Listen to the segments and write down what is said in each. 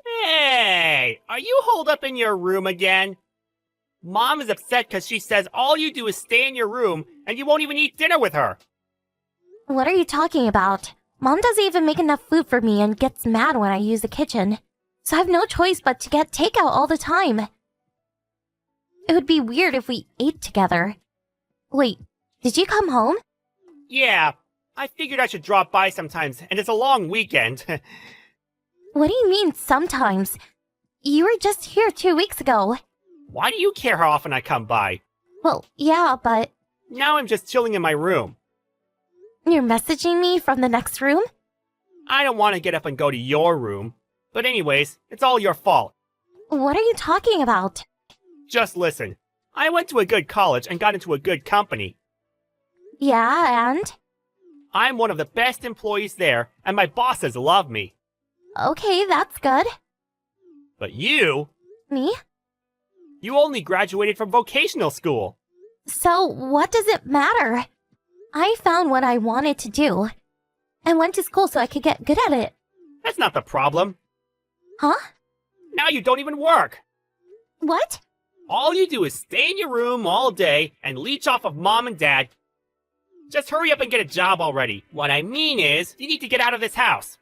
Hey, are you holed up in your room again? Mom is upset because she says all you do is stay in your room and you won't even eat dinner with her. What are you talking about? Mom doesn't even make enough food for me and gets mad when I use the kitchen. So I have no choice but to get takeout all the time. It would be weird if we ate together. Wait, did you come home? Yeah, I figured I should drop by sometimes, and it's a long weekend. What do you mean, sometimes? You were just here 2 weeks ago. Why do you care how often I come by? Well, yeah, but... Now I'm just chilling in my room. You're messaging me from the next room? I don't want to get up and go to your room. But anyways, it's all your fault. What are you talking about? Just listen. I went to a good college and got into a good company. Yeah, and? I'm one of the best employees there, and my bosses love me. Okay, that's good. But you? Me? You only graduated from vocational school. So, what does it matter? I found what I wanted to do. I went to school so I could get good at it. That's not the problem. Huh? Now you don't even work. What? All you do is stay in your room all day and leech off of mom and dad. Just hurry up and get a job already. What I mean is, you need to get out of this house.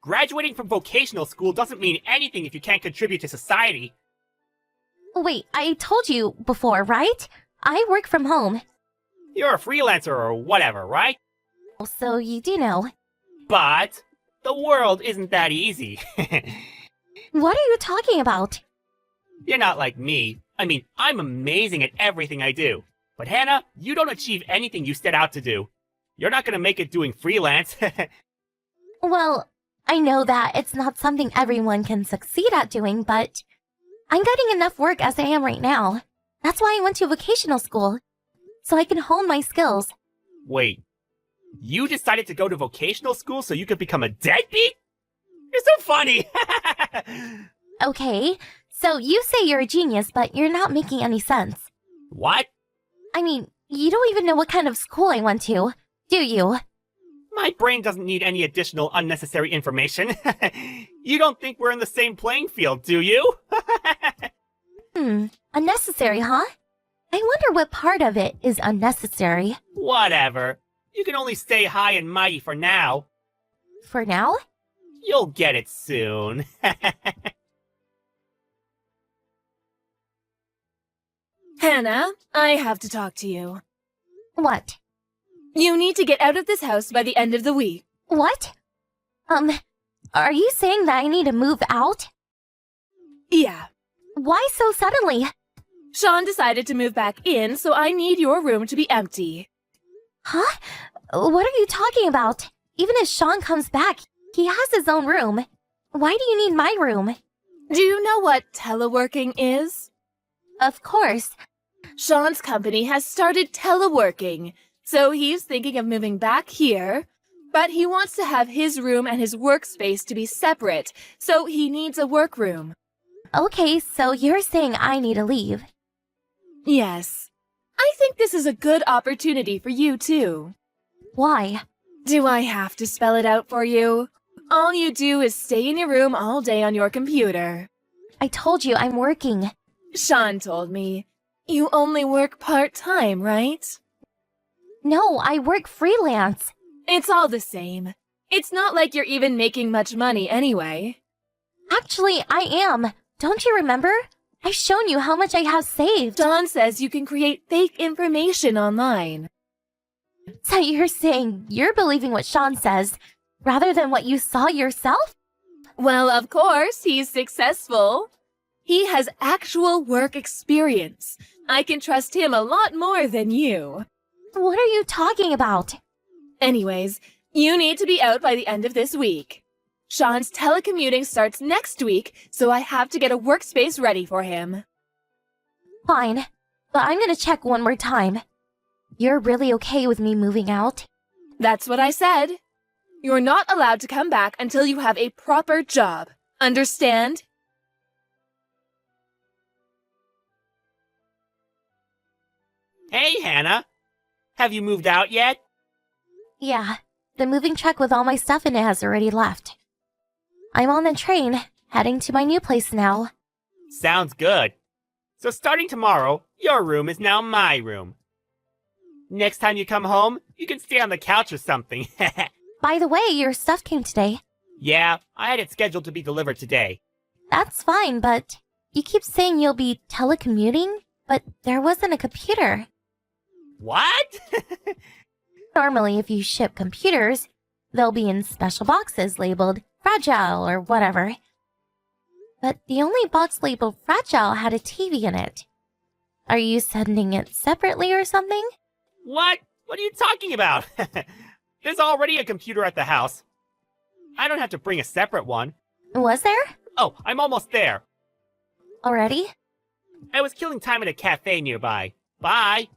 Graduating from vocational school doesn't mean anything if you can't contribute to society. Wait, I told you before, right? I work from home. You're a freelancer or whatever, right? So you do know. But the world isn't that easy. What are you talking about? You're not like me. I mean, I'm amazing at everything I do. But Hannah, you don't achieve anything you set out to do. You're not gonna make it doing freelance. Well, I know that it's not something everyone can succeed at doing, but I'm getting enough work as I am right now. That's why I went to vocational school, so I can hone my skills. Wait, you decided to go to vocational school so you could become a deadbeat? You're so funny! Okay, so you say you're a genius, but you're not making any sense. What? I mean, you don't even know what kind of school I went to, do you? My brain doesn't need any additional unnecessary information. You don't think we're in the same playing field, do you? Unnecessary, huh? I wonder what part of it is unnecessary. Whatever. You can only stay high and mighty for now. For now? You'll get it soon. Hannah, I have to talk to you. What? You need to get out of this house by the end of the week. What? Are you saying that I need to move out? Yeah. Why so suddenly? Sean decided to move back in, so I need your room to be empty. Huh? What are you talking about? Even if Sean comes back, he has his own room. Why do you need my room? Do you know what teleworking is? Of course. Sean's company has started teleworking, so he's thinking of moving back here, but he wants to have his room and his workspace to be separate, so he needs a workroom. Okay, so you're saying I need to leave. Yes. I think this is a good opportunity for you, too. Why? Do I have to spell it out for you? All you do is stay in your room all day on your computer. I told you I'm working. Sean told me. You only work part-time, right? No, I work freelance. It's all the same. It's not like you're even making much money anyway. Actually, I am. Don't you remember? I've shown you how much I have saved. Sean says you can create fake information online. So you're saying you're believing what Sean says, rather than what you saw yourself? Well, of course, he's successful. He has actual work experience. I can trust him a lot more than you. What are you talking about? Anyways, you need to be out by the end of this week. Sean's telecommuting starts next week, so I have to get a workspace ready for him. Fine, but I'm gonna check one more time. You're really okay with me moving out? That's what I said. You're not allowed to come back until you have a proper job. Understand? Hey, Hannah. Have you moved out yet? Yeah, the moving truck with all my stuff in it has already left. I'm on the train, Heading to my new place now. Sounds good. So starting tomorrow, your room is now my room. Next time you come home, you can stay on the couch or something. By the way, your stuff came today. Yeah, I had it scheduled to be delivered today. That's fine, but you keep saying you'll be telecommuting, but there wasn't a computer. What? Normally, if you ship computers, they'll be in special boxes labeled fragile or whatever. But the only box labeled fragile had a TV in it. Are you sending it separately or something? What? What are you talking about? There's already a computer at the house. I don't have to bring a separate one. Was there? Oh, I'm almost there. Already? I was killing time at a cafe nearby. Bye.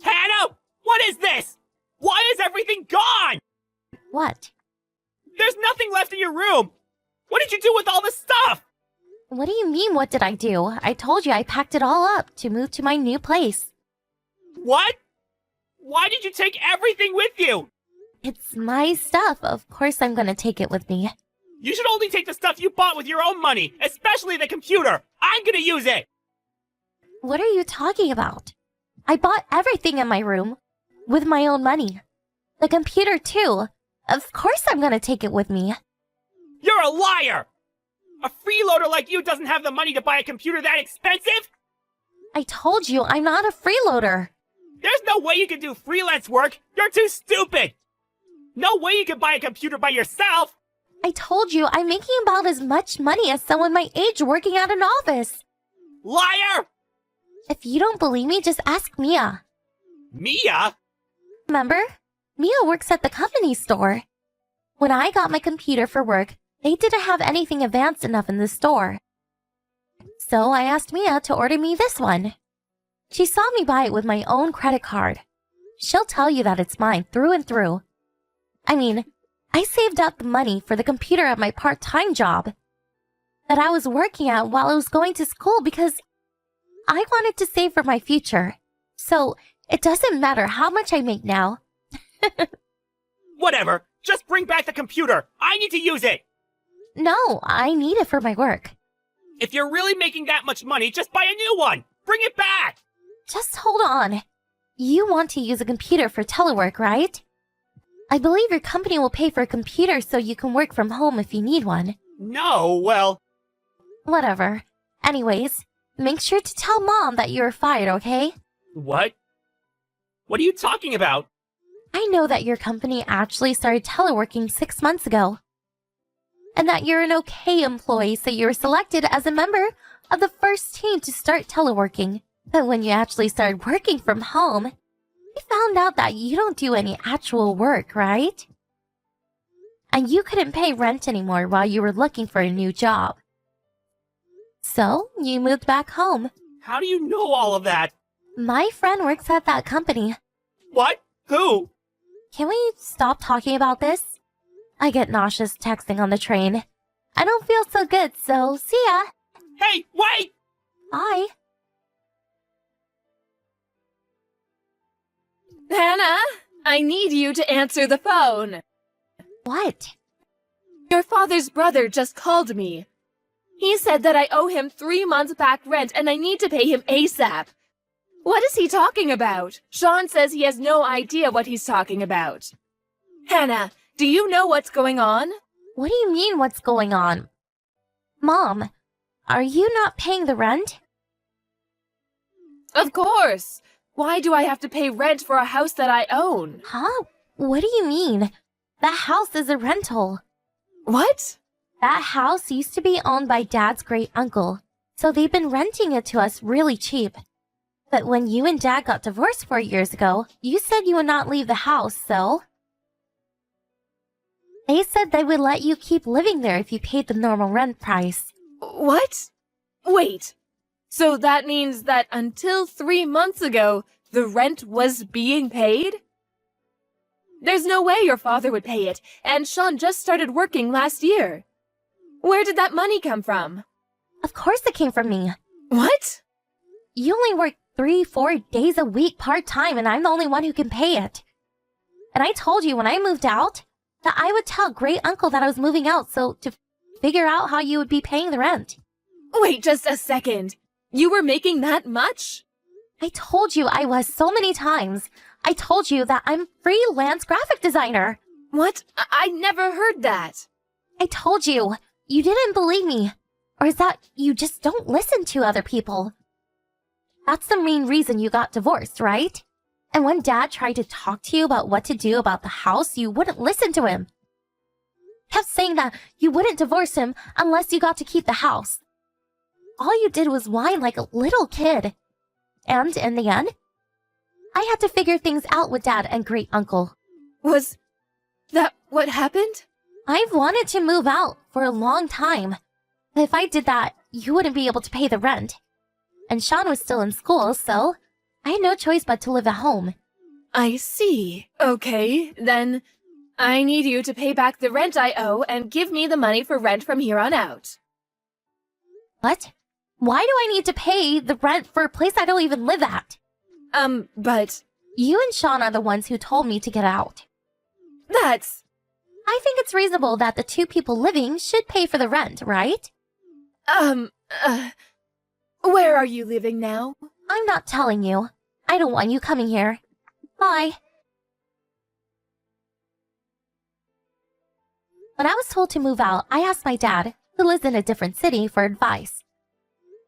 Hannah! What is this? Why is everything gone? What? There's nothing left in your room. What did you do with all the stuff? What do you mean, what did I do? I told you I packed it all up to move to my new place. What? Why did you take everything with you? It's my stuff. Of course I'm gonna take it with me. You should only take the stuff you bought with your own money, especially the computer. I'm gonna use it. What are you talking about? I bought everything in my room with my own money. The computer, too. Of course I'm gonna take it with me. You're a liar! A freeloader like you doesn't have the money to buy a computer that expensive? I told you I'm not a freeloader. There's no way you can do freelance work. You're too stupid. No way you can buy a computer by yourself. I told you I'm making about as much money as someone my age working at an office. Liar! If you don't believe me, just ask Mia. Mia? Remember? Mia works at the company store. When I got my computer for work, they didn't have anything advanced enough in the store. So I asked Mia to order me this one. She saw me buy it with my own credit card. She'll tell you that it's mine through and through. I mean, I saved up the money for the computer at my part-time job that I was working at while I was going to school because I wanted to save for my future. So it doesn't matter how much I make now. Whatever. Just bring back the computer. I need to use it. No, I need it for my work. If you're really making that much money, just buy a new one. Bring it back. Just hold on. You want to use a computer for telework, right? I believe your company will pay for a computer so you can work from home if you need one. No, well... Whatever. Anyways, make sure to tell Mom that you're fired, okay? What? What are you talking about? I know that your company actually started teleworking 6 months ago. And that you're an okay employee, so you were selected as a member of the first team to start teleworking. But when you actually started working from home, we found out that you don't do any actual work, right? And you couldn't pay rent anymore while you were looking for a new job. So, you moved back home. How do you know all of that? My friend works at that company. What? Who? Can we stop talking about this? I get nauseous texting on the train. I don't feel so good, so see ya. Hey, wait! Bye. Hannah, I need you to answer the phone. What? Your father's brother just called me. He said that I owe him 3 months back rent and I need to pay him ASAP. What is he talking about? Sean says he has no idea what he's talking about. Hannah, do you know what's going on? What do you mean what's going on? Mom, are you not paying the rent? Of course. Why do I have to pay rent for a house that I own? Huh? What do you mean? That house is a rental. What? That house used to be owned by Dad's great uncle, so they've been renting it to us really cheap. But when you and Dad got divorced 4 years ago, you said you would not leave the house, so... They said they would let you keep living there if you paid the normal rent price. What? Wait. So that means that until 3 months ago, the rent was being paid? There's no way your father would pay it, and Sean just started working last year. Where did that money come from? Of course it came from me. What? You only work 3-4 days a week part-time, and I'm the only one who can pay it. And I told you when I moved out, that I would tell great uncle that I was moving out so to figure out how you would be paying the rent. Wait just a second. You were making that much? I told you I was so many times. I told you that I'm freelance graphic designer. What? I never heard that. I told you. You didn't believe me. Or is that you just don't listen to other people? That's the main reason you got divorced, right? And when Dad tried to talk to you about what to do about the house, you wouldn't listen to him. Kept saying that you wouldn't divorce him unless you got to keep the house. All you did was whine like a little kid. And in the end, I had to figure things out with Dad and great uncle. Was that what happened? I've wanted to move out for a long time. If I did that, you wouldn't be able to pay the rent. And Sean was still in school, so I had no choice but to live at home. I see. Okay, then I need you to pay back the rent I owe and give me the money for rent from here on out. What? Why do I need to pay the rent for a place I don't even live at? But You and Sean are the ones who told me to get out. that's... I think it's reasonable that the two people living should pay for the rent, right? Where are you living now? I'm not telling you. I don't want you coming here. Bye. When I was told to move out, I asked my dad, who lives in a different city, for advice.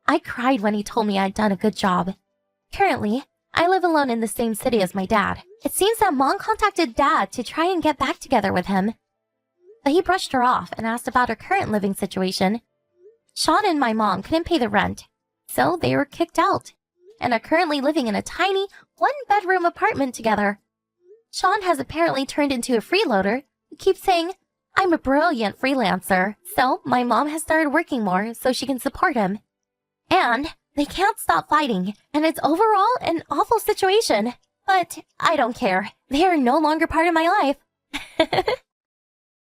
I cried when he told me I'd done a good job. Currently, I live alone in the same city as my dad. It seems that Mom contacted Dad to try and get back together with him. But he brushed her off and asked about her current living situation. Sean and my mom couldn't pay the rent, so they were kicked out, and are currently living in a tiny, one-bedroom apartment together. Sean has apparently turned into a freeloader who keeps saying, I'm a brilliant freelancer, so my mom has started working more so she can support him. And they can't stop fighting, and it's overall an awful situation. But I don't care. They are no longer part of my life.